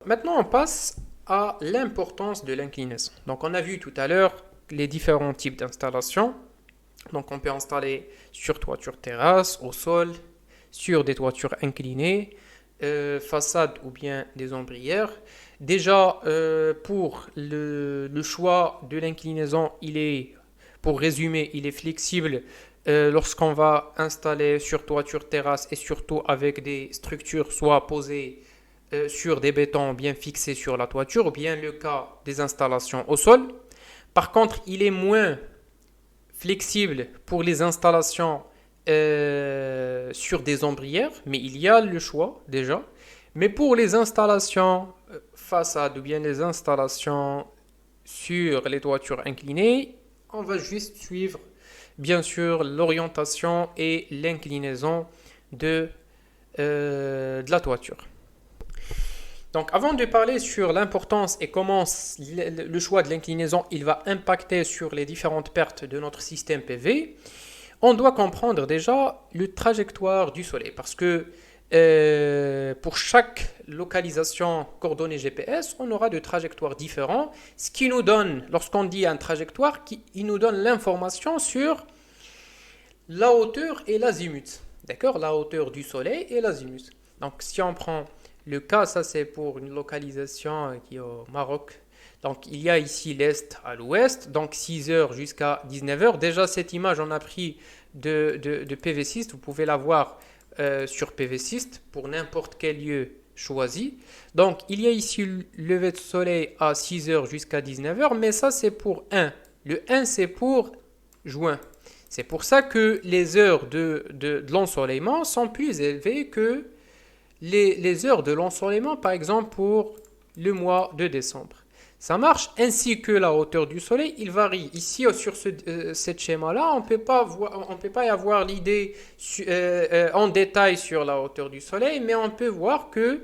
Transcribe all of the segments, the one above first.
maintenant on passe à l'importance de l'inclinaison. Donc on a vu tout à l'heure les différents types d'installation. Donc on peut installer sur toiture terrasse, au sol, sur des toitures inclinées, façade ou bien des ombrières. Déjà, pour le choix de l'inclinaison, pour résumer, il est flexible lorsqu'on va installer sur toiture terrasse et surtout avec des structures soit posées sur des bétons bien fixés sur la toiture ou bien le cas des installations au sol. Par contre, il est moins flexible pour les installations sur des ombrières, mais il y a le choix déjà. Mais pour les installations façade ou bien les installations sur les toitures inclinées, on va juste suivre bien sûr l'orientation et l'inclinaison de, de la toiture. Donc avant de parler sur l'importance et comment le choix de l'inclinaison il va impacter sur les différentes pertes de notre système PV, on doit comprendre déjà le trajectoire du Soleil parce que pour chaque localisation coordonnée GPS, on aura des trajectoires différentes, ce qui nous donne, lorsqu'on dit une trajectoire, il nous donne l'information sur la hauteur et l'azimut. D'accord? La hauteur du Soleil et l'azimut. Donc si on prend le cas, ça c'est pour une localisation qui est au Maroc. Donc il y a ici l'est à l'ouest, donc 6 heures jusqu'à 19 heures. Déjà cette image on a pris de PV6, vous pouvez la voir sur PV6 pour n'importe quel lieu choisi. Donc il y a ici le lever de soleil à 6 heures jusqu'à 19 heures, mais ça c'est pour 1. Le 1 c'est pour juin. C'est pour ça que les heures de l'ensoleillement sont plus élevées que les heures de l'ensoleillement, par exemple, pour le mois de décembre. Ça marche ainsi que la hauteur du soleil, il varie. Ici, sur cette schéma-là, on peut pas y avoir l'idée en détail sur la hauteur du soleil, mais on peut voir que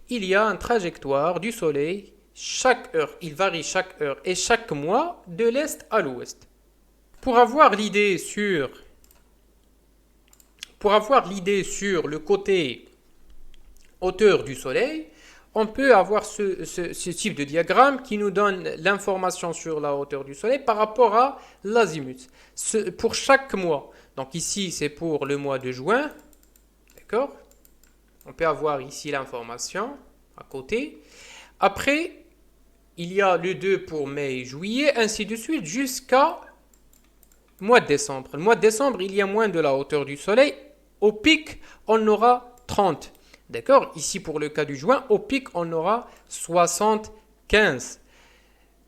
il y a une trajectoire du soleil chaque heure. Il varie chaque heure et chaque mois de l'est à l'ouest. Pour avoir l'idée sur le côté hauteur du soleil, on peut avoir ce type de diagramme qui nous donne l'information sur la hauteur du soleil par rapport à l'azimut. Pour chaque mois. Donc ici, c'est pour le mois de juin. D'accord? On peut avoir ici l'information à côté. Après, il y a le 2 pour mai et juillet, ainsi de suite, jusqu'à mois de décembre. Le mois de décembre, il y a moins de la hauteur du soleil. Au pic, on aura 30. D'accord? Ici, pour le cas du juin, au pic, on aura 75.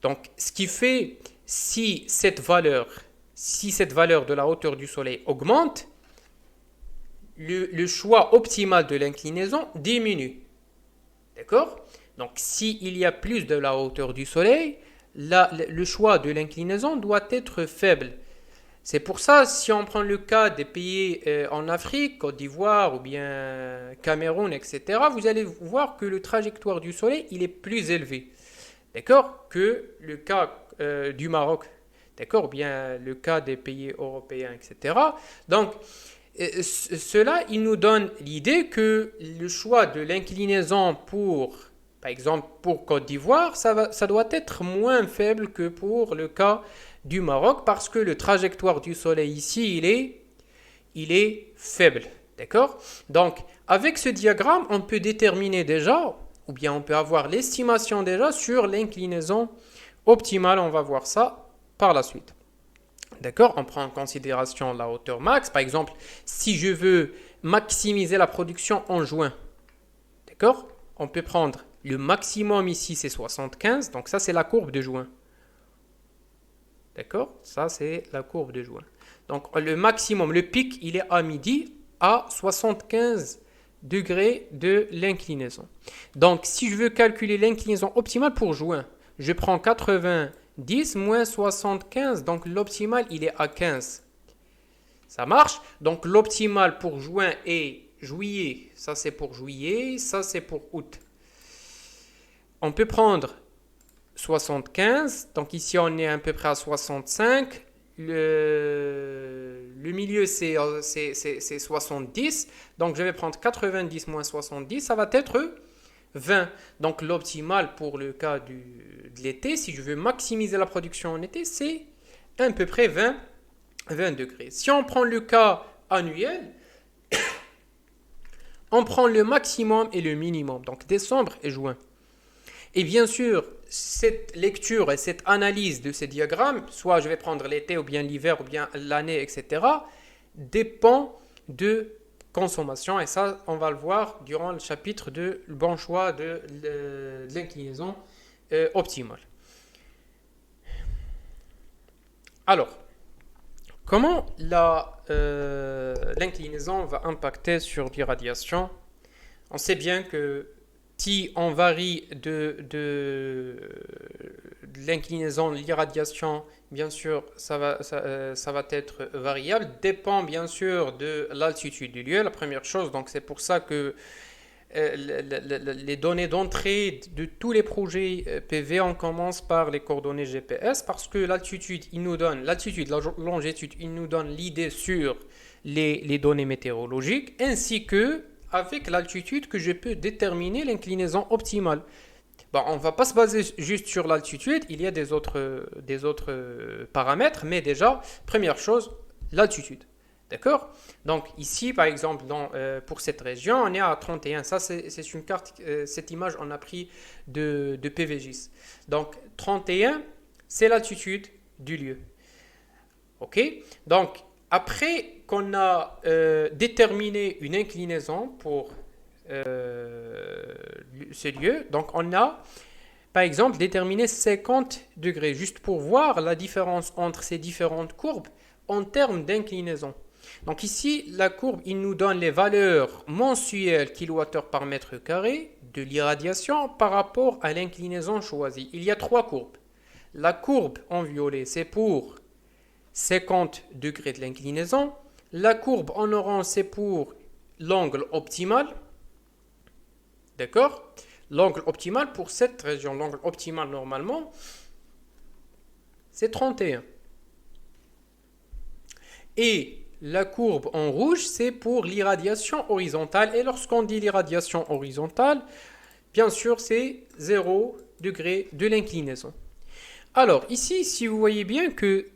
Donc, ce qui fait, si cette valeur de la hauteur du soleil augmente, le choix optimal de l'inclinaison diminue. D'accord? Donc, s'il y a plus de la hauteur du soleil, le choix de l'inclinaison doit être faible. C'est pour ça, si on prend le cas des pays en Afrique, Côte d'Ivoire ou bien Cameroun, etc., vous allez voir que le trajectoire du soleil, il est plus élevé. D'accord? Que le cas du Maroc. D'accord? Ou bien le cas des pays européens, etc. Donc, cela, il nous donne l'idée que le choix de l'inclinaison par exemple, pour Côte d'Ivoire, ça doit être moins faible que pour le cas du Maroc parce que le trajectoire du soleil ici, il est faible. D'accord? Donc, avec ce diagramme, on peut déterminer déjà, ou bien on peut avoir l'estimation déjà sur l'inclinaison optimale. On va voir ça par la suite. D'accord? On prend en considération la hauteur max. Par exemple, si je veux maximiser la production en juin, d'accord? On peut prendre le maximum ici, c'est 75. Donc ça, c'est la courbe de juin. D'accord? Ça, c'est la courbe de juin. Donc le maximum, le pic, il est à midi à 75 degrés de l'inclinaison. Donc si je veux calculer l'inclinaison optimale pour juin, je prends 90 moins 75. Donc l'optimal, il est à 15. Ça marche? Donc l'optimal pour juin et juillet. Ça, c'est pour juillet. Ça, c'est pour août. On peut prendre 75. Donc ici, on est à peu près à 65. Le milieu, c'est 70. Donc je vais prendre 90 moins 70. Ça va être 20. Donc l'optimal pour le cas de l'été, si je veux maximiser la production en été, c'est à peu près 20 degrés. Si on prend le cas annuel, on prend le maximum et le minimum, donc décembre et juin. Et bien sûr, cette lecture et cette analyse de ces diagrammes, soit je vais prendre l'été ou bien l'hiver ou bien l'année, etc., dépend de consommation. Et ça, on va le voir durant le chapitre de le bon choix de l'inclinaison optimale. Alors, comment l'inclinaison va impacter sur l'irradiation? On sait bien que si on varie de l'inclinaison, l'irradiation, bien sûr, ça va être variable, dépend bien sûr de l'altitude du lieu, la première chose. Donc c'est pour ça que les données d'entrée de tous les projets PV, on commence par les coordonnées GPS parce que l'altitude, la longitude, il nous donne l'idée sur les données météorologiques ainsi que avec l'altitude que je peux déterminer l'inclinaison optimale. Bon, on ne va pas se baser juste sur l'altitude, il y a des autres paramètres, mais déjà, première chose, l'altitude. D'accord? Donc ici, par exemple, pour cette région, on est à 31. Ça, c'est une carte, cette image, on a pris de PVGIS. Donc 31, c'est l'altitude du lieu. OK? Donc, après qu'on a déterminé une inclinaison pour ce lieu, donc on a, par exemple, déterminé 50 degrés, juste pour voir la différence entre ces différentes courbes en termes d'inclinaison. Donc ici, la courbe, il nous donne les valeurs mensuelles kilowattheure par mètre carré de l'irradiation par rapport à l'inclinaison choisie. Il y a trois courbes. La courbe en violet, c'est pour 50 degrés de l'inclinaison. La courbe en orange, c'est pour l'angle optimal. D'accord? L'angle optimal pour cette région, l'angle optimal normalement, c'est 31. Et la courbe en rouge, c'est pour l'irradiation horizontale. Et lorsqu'on dit l'irradiation horizontale, bien sûr, c'est 0 degré de l'inclinaison. Alors, ici, si vous voyez bien que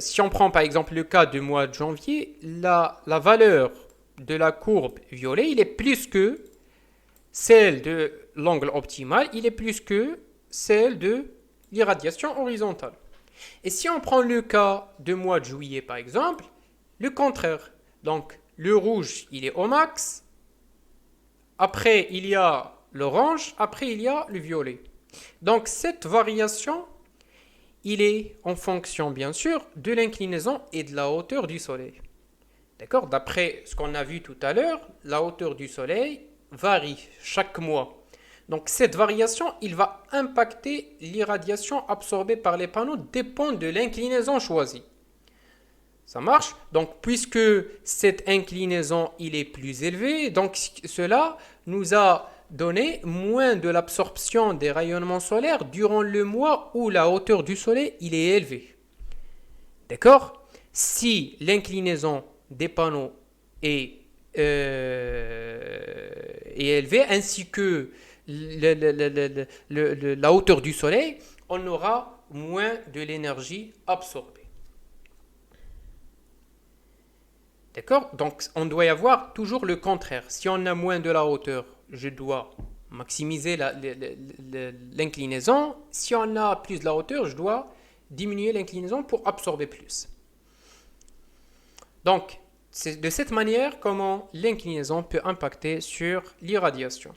si on prend par exemple le cas du mois de janvier, la valeur de la courbe violet, il est plus que celle de l'angle optimal, il est plus que celle de l'irradiation horizontale. Et si on prend le cas du mois de juillet par exemple, le contraire. Donc le rouge, il est au max, après il y a l'orange, après il y a le violet. Donc cette variation, il est en fonction bien sûr de l'inclinaison et de la hauteur du soleil. D'accord? D'après ce qu'on a vu tout à l'heure, la hauteur du soleil varie chaque mois. Donc cette variation, il va impacter l'irradiation absorbée par les panneaux dépend de l'inclinaison choisie. Ça marche? Donc puisque cette inclinaison il est plus élevée, donc cela nous a donné moins de l'absorption des rayonnements solaires durant le mois où la hauteur du soleil il est élevée. D'accord? Si l'inclinaison des panneaux est élevée ainsi que la hauteur du soleil, on aura moins de l'énergie absorbée. D'accord? Donc, on doit y avoir toujours le contraire. Si on a moins de la hauteur, je dois maximiser l'inclinaison. Si on a plus de la hauteur, je dois diminuer l'inclinaison pour absorber plus. Donc, c'est de cette manière comment l'inclinaison peut impacter sur l'irradiation.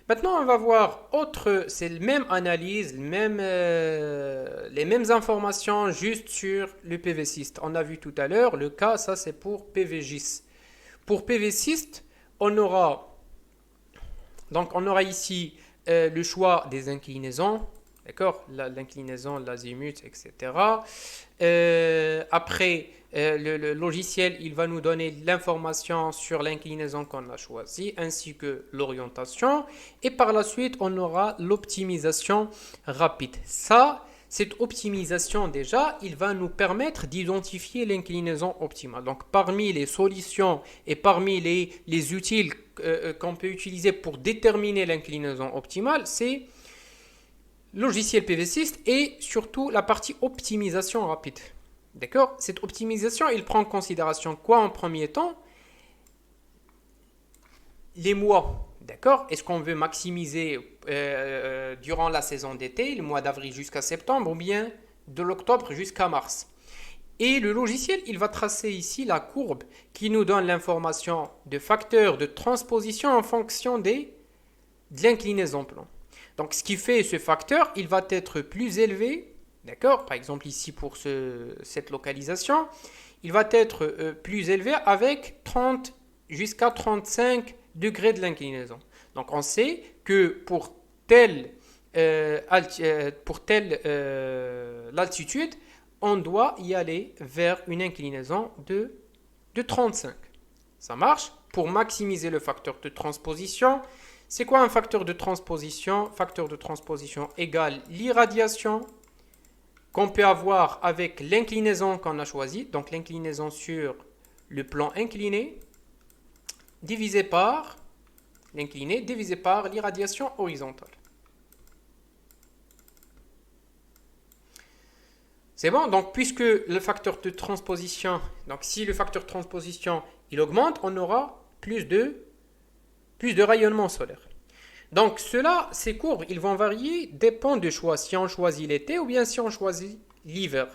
Maintenant, on va voir c'est la même analyse, les mêmes informations juste sur le PV-cyste. On a vu tout à l'heure, le cas, ça c'est pour PVGIS. Pour PV-cyste, on aura ici le choix des inclinaisons, d'accord, l'inclinaison, l'azimut, etc. Après, le logiciel, il va nous donner l'information sur l'inclinaison qu'on a choisie, ainsi que l'orientation. Et par la suite, on aura l'optimisation rapide. Ça, cette optimisation déjà, il va nous permettre d'identifier l'inclinaison optimale. Donc parmi les solutions et parmi les outils qu'on peut utiliser pour déterminer l'inclinaison optimale, c'est logiciel PV-Syst et surtout la partie optimisation rapide. D'accord? Cette optimisation, il prend en considération quoi en premier temps? Les mois. D'accord? Est-ce qu'on veut maximiser durant la saison d'été, le mois d'avril jusqu'à septembre, ou bien de l'octobre jusqu'à mars? Et le logiciel, il va tracer ici la courbe qui nous donne l'information de facteurs de transposition en fonction de l'inclinaison plan. Donc, ce qui fait ce facteur, il va être plus élevé, d'accord? Par exemple, ici pour cette localisation, il va être plus élevé avec 30 jusqu'à 35 degrés de l'inclinaison. Donc, on sait que pour telle l'altitude, on doit y aller vers une inclinaison de 35. Ça marche? Pour maximiser le facteur de transposition, c'est quoi un facteur de transposition? Facteur de transposition égale l'irradiation qu'on peut avoir avec l'inclinaison qu'on a choisie, donc l'inclinaison sur le plan incliné, divisé par l'incliné, divisé par l'irradiation horizontale. C'est bon, donc puisque le facteur de transposition, donc si le facteur de transposition il augmente, on aura plus de rayonnement solaire. Donc cela, ces courbes, ils vont varier, dépend du choix, si on choisit l'été ou bien si on choisit l'hiver.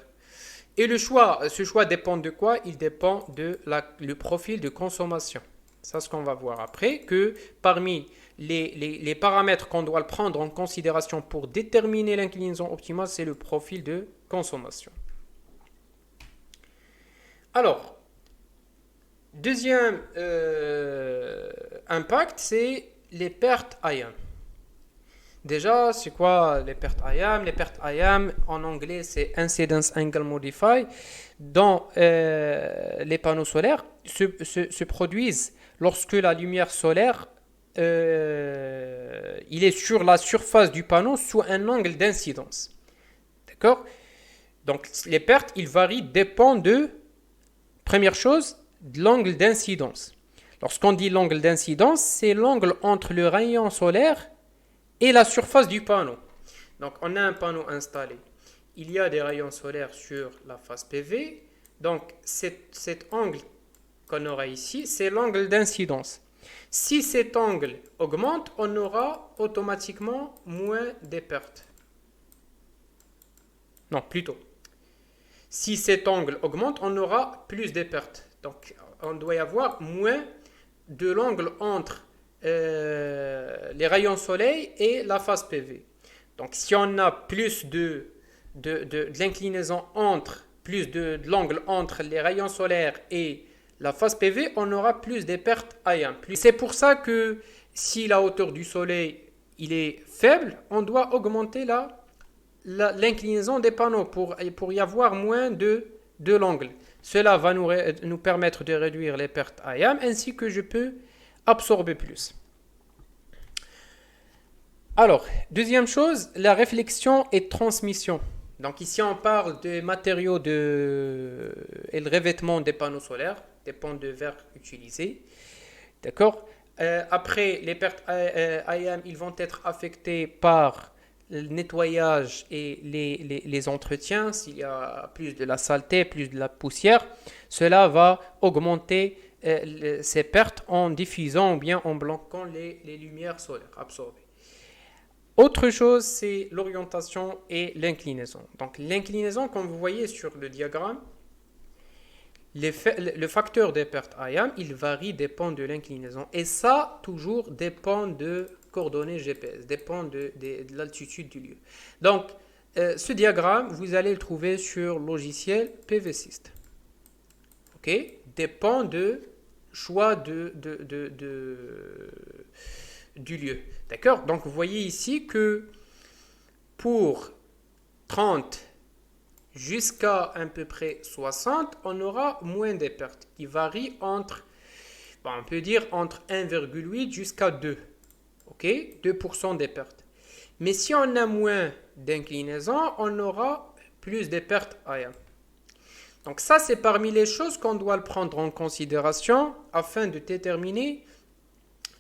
Et ce choix dépend de quoi? Il dépend de le profil de consommation. C'est ce qu'on va voir après, que parmi les paramètres qu'on doit prendre en considération pour déterminer l'inclinaison optimale, c'est le profil de consommation. Alors, deuxième impact, c'est les pertes IAM. Déjà, c'est quoi les pertes IAM? Les pertes IAM, en anglais, c'est Incidence Angle Modify. Dans les panneaux solaires, se produisent lorsque la lumière solaire il est sur la surface du panneau sous un angle d'incidence. D'accord? Donc, les pertes, ils varient, dépendent de, première chose, de l'angle d'incidence. Lorsqu'on dit l'angle d'incidence, c'est l'angle entre le rayon solaire et la surface du panneau. Donc, on a un panneau installé. Il y a des rayons solaires sur la face PV. Donc, cet angle qu'on aura ici, c'est l'angle d'incidence. Si cet angle augmente, on aura automatiquement moins de pertes. Non, plutôt. Si cet angle augmente, on aura plus de pertes. Donc, on doit y avoir moins de l'angle entre les rayons soleil et la face PV. Donc, si on a plus de l'inclinaison plus de l'angle entre les rayons solaires et la face PV, on aura plus de pertes IAM. C'est pour ça que si la hauteur du soleil il est faible, on doit augmenter l'inclinaison des panneaux pour y avoir moins de l'angle. Cela va nous permettre de réduire les pertes IAM ainsi que je peux absorber plus. Alors, deuxième chose, la réflexion et transmission. Donc ici, on parle des matériaux et le revêtement des panneaux solaires, des pans de verre utilisés. D'accord? Après, les pertes IAM, ils vont être affectés par le nettoyage et les entretiens. S'il y a plus de la saleté, plus de la poussière, cela va augmenter ces pertes en diffusant ou bien en bloquant les lumières solaires absorbées. Autre chose, c'est l'orientation et l'inclinaison. Donc l'inclinaison, comme vous voyez sur le diagramme, le facteur des pertes IAM, il varie, dépend de l'inclinaison. Et ça, toujours, dépend de coordonnées GPS, dépend de l'altitude du lieu. Donc, ce diagramme, vous allez le trouver sur logiciel PV-Syst. OK? Dépend de choix du lieu. D'accord? Donc, vous voyez ici que pour 30 jusqu'à à peu près 60, on aura moins de pertes. Il varie entre, on peut dire entre 1,8 jusqu'à 2. OK? 2% des pertes. Mais si on a moins d'inclinaison, on aura plus de pertes aériennes. Donc ça, c'est parmi les choses qu'on doit prendre en considération afin de déterminer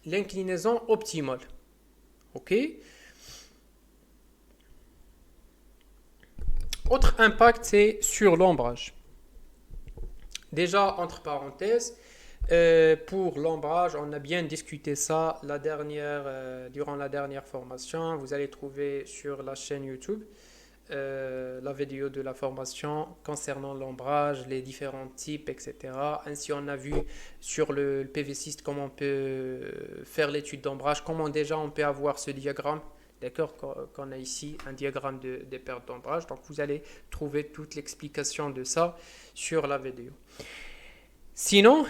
l'inclinaison optimale. OK? Autre impact, c'est sur l'ombrage. Déjà, entre parenthèses, pour l'ombrage, on a bien discuté ça durant la dernière formation. Vous allez trouver sur la chaîne YouTube la vidéo de la formation concernant l'ombrage, les différents types, etc. Ainsi, on a vu sur le PV6 comment on peut faire l'étude d'ombrage, comment déjà on peut avoir ce diagramme. D'accord, qu'on a ici un diagramme des pertes d'ombrage. Donc, vous allez trouver toute l'explication de ça sur la vidéo. Sinon,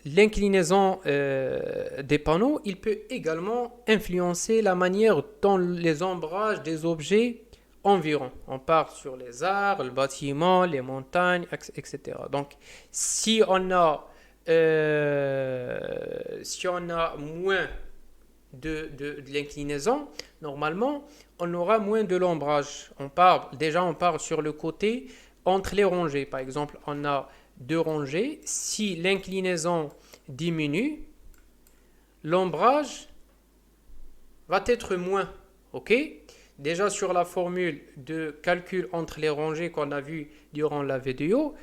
l'inclinaison des panneaux, il peut également influencer la manière dont les ombrages des objets environ. On part sur les arbres, le bâtiment, les montagnes, etc. Donc, si on a moins de l'inclinaison, normalement, on aura moins de l'ombrage. On part sur le côté entre les rangées. Par exemple, on a deux rangées. Si l'inclinaison diminue, l'ombrage va être moins. OK? Déjà sur la formule de calcul entre les rangées qu'on a vu durant la vidéo,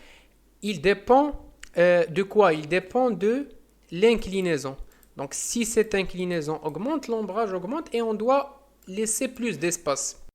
il dépend de quoi? Il dépend de l'inclinaison. Donc si cette inclinaison augmente, l'ombrage augmente et on doit laisser plus d'espace.